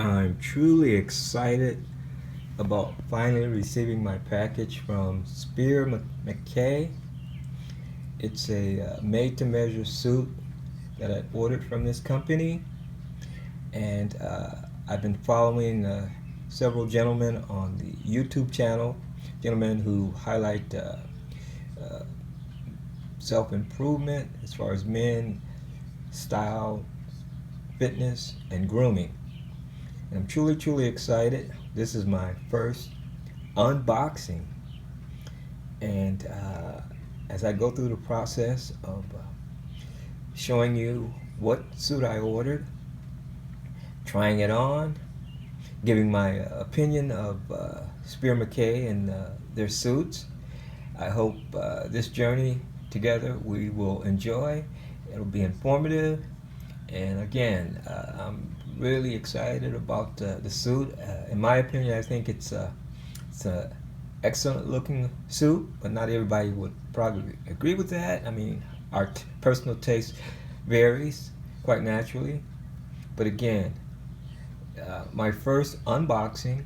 I'm truly excited about finally receiving my package from Spier and Mackay. It's a made-to-measure suit that I ordered from this company, and I've been following several gentlemen on the YouTube channel, gentlemen who highlight uh, self-improvement as far as men, style, fitness, and grooming. And I'm truly excited. This is my first unboxing, and as I go through the process of showing you what suit I ordered, trying it on, giving my opinion of Spear McKay and their suits, I hope this journey together we will enjoy. It'll be informative, and again, I'm really excited about the suit. In my opinion, I think it's a excellent looking suit, but not everybody would probably agree with that. I mean, our personal taste varies quite naturally. But again, my first unboxing,